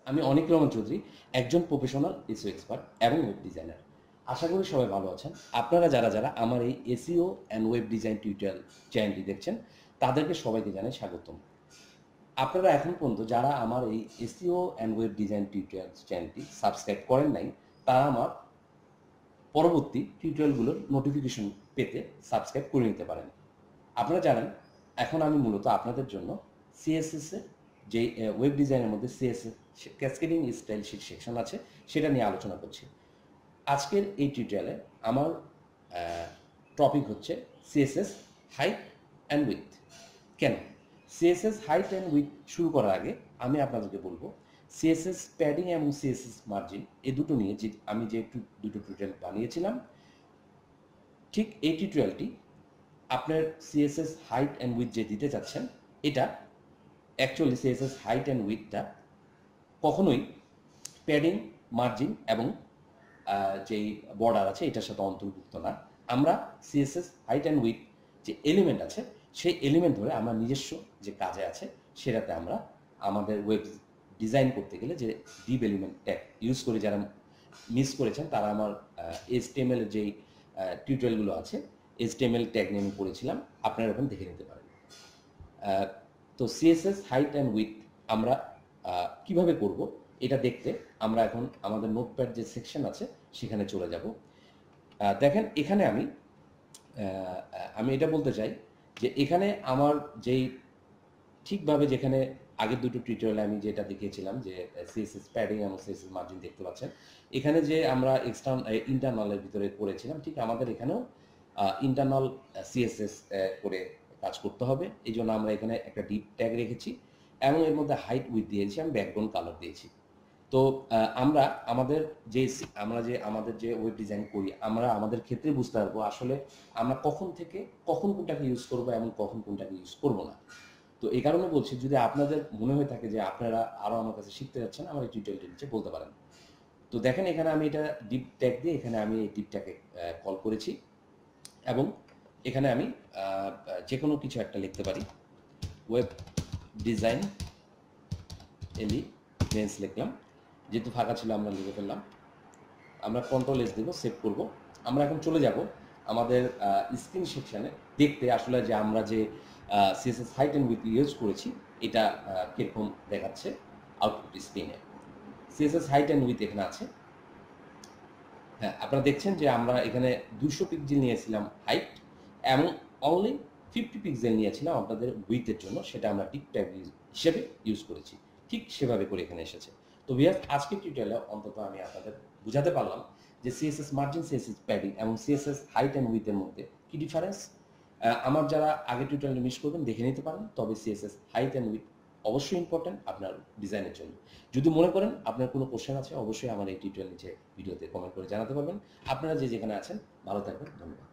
আমি অনিক রহমান চৌধুরী, একজন professional SEO expert এবং ওয়েব ডিজাইনার। আশা করি সবাই ভালো আছেন। আপনারা যারা যারা আমার এই SEO and web design tutorial চ্যানেলটি দেখছেন, তাদেরকে সবাইকে জানাই স্বাগতম। আপনারা এখন পর্যন্ত যারা আমার এই SEO and web design tutorial চ্যানেলটি সাবস্ক্রাইব করেন নাই, তারা আমার পরবর্তী টিউটোরিয়ালগুলোর নোটিফিকেশন পেতে সাবস্ক্রাইব করে নিতে পারেন। আপনারা জানেন, এখন আমি মূলত আপনাদের জন্য সিএসএস এর যে ওয়েব ডিজাইনের মধ্যে CSS cascading style sheet section আছে, সেটা নিয়ে আলোচনা করছি। আজকের এই টিউটোরিয়ালে আমার টপিক হচ্ছে সিএসএস হাইট অ্যান্ড উইথ। কেন সিএসএস হাইট অ্যান্ড উইথ শুরু করার আগে আমি আপনাদেরকে বলবো, সিএসএস প্যাডিং এবং সিএসএস মার্জিন এই দুটো নিয়ে যে আমি যে দুটো টিউটোরিয়াল বানিয়েছিলাম, ঠিক এই টিউটোরিয়ালটি আপনার সিএসএস হাইট অ্যান্ড উইথ যে দিতে চাচ্ছেন, এটা অ্যাকচুয়ালি সিএসএস হাইট অ্যান্ড উইথটা কখনোই প্যাডিং, মার্জিন এবং যেই বর্ডার আছে এটার সাথে অন্তর্ভুক্ত না। আমরা সিএসএস হাইট অ্যান্ড উইথ যে এলিমেন্ট আছে, সেই এলিমেন্ট ধরে আমরা নিজস্ব যে কাজে আছে সেটাতে আমরা আমাদের ওয়েব ডিজাইন করতে গেলে যে ডিভ এলিমেন্ট ট্যাগ ইউজ করে যারা মিস করেছেন, তারা আমার HTML এর যেই টিউটোরিয়ালগুলো আছে, HTML ট্যাগ নিয়ে আমি পড়েছিলাম, আপনারা এখন দেখে নিতে পারেন। তো সিএসএস হাইট অ্যান্ড উইথ আমরা কিভাবে করব এটা দেখতে আমরা এখন আমাদের নোটপ্যাড যে সেকশন আছে সেখানে চলে যাব। দেখেন, এখানে আমি এটা বলতে চাই যে এখানে আমার যেই ঠিকভাবে যেখানে আগের দুটো টিউটোরিয়ালে আমি যেটা দেখিয়েছিলাম যে সিএসএস প্যাডিং এবং সিএসএস মার্জিন দেখতে পাচ্ছেন, এখানে যে আমরা ইন্টারনালের ভিতরে করেছিলাম, ঠিক আমাদের এখানেও ইন্টারনাল সিএসএস করে কাজ করতে হবে। এই জন্য আমরা এখানে একটা ডিপ ট্যাগ রেখেছি এবং এর মধ্যে হাইট উইথ দিয়েছি, আমি ব্যাকগ্রাউন্ড কালার দিয়েছি। তো আমরা আমাদের যে ওয়েব ডিজাইন করি, আমরা আমাদের ক্ষেত্রে বুঝতে পারবো আসলে আমরা কখন কোনটাকে ইউজ করবো এবং কখন কোনটাকে ইউজ করবো না। তো এই কারণে বলছি, যদি আপনাদের মনে হয়ে থাকে যে আপনারা আরও আমার কাছে শিখতে যাচ্ছেন, আমার এই টিউটোরিয়ালটি নিচে বলতে পারেন। তো দেখেন, এখানে আমি এটা ডিপ ট্যাগ দিয়ে এখানে আমি এই ডিপ ট্যাগে কল করেছি এবং এখানে আমি যে কোনো কিছু একটা লিখতে পারি। ওয়েব ডিজাইন এলিমেন্টস লিখলাম, যেহেতু ফাঁকা ছিল আমরা লিখে ফেললাম। আমরা কন্ট্রোল-S দেব, সেভ করব। আমরা এখন চলে যাব আমাদের স্ক্রিন সেকশানে দেখতে আসলে যে আমরা যে CSS height and with use করেছি এটা কীরকম দেখাচ্ছে আউটপুট স্ক্রিনে। সিএসএস হাইট অ্যান্ড উইথ এখানে আছে। হ্যাঁ, আপনারা দেখছেন যে আমরা এখানে 200 পিক্সেল নিয়েছিলাম হাইট এবং অনলি 50 পিক্সেল নিয়েছিলাম আপনাদের উইথের জন্য, সেটা আমরা ডিপ ট্যাগ হিসেবে ইউজ করেছি। ঠিক সেভাবে করে এখানে এসেছে। তো ভিউয়ার্স, আজকের টিউটোরিয়ালে অন্তত আমি আপনাদের বুঝাতে পারলাম যে সিএসএস মার্জিন, সিএসএস প্যাডিং এবং সিএসএস হাইট অ্যান্ড উইথের মধ্যে কী ডিফারেন্স। আমার যারা আগের টিউটোরিয়ালটি মিস করবেন দেখে নিতে পারেন। তবে সিএসএস হাইট অ্যান্ড উইথ অবশ্যই ইম্পর্টেন্ট আপনার ডিজাইনের জন্য। যদি মনে করেন আপনার কোনো কোশ্চেন আছে, অবশ্যই আমার এই টিউটোরিয়াল নিচে ভিডিওতে কমেন্ট করে জানাতে পারবেন। আপনারা যে যেখানে আছেন ভালো থাকবেন, ধন্যবাদ।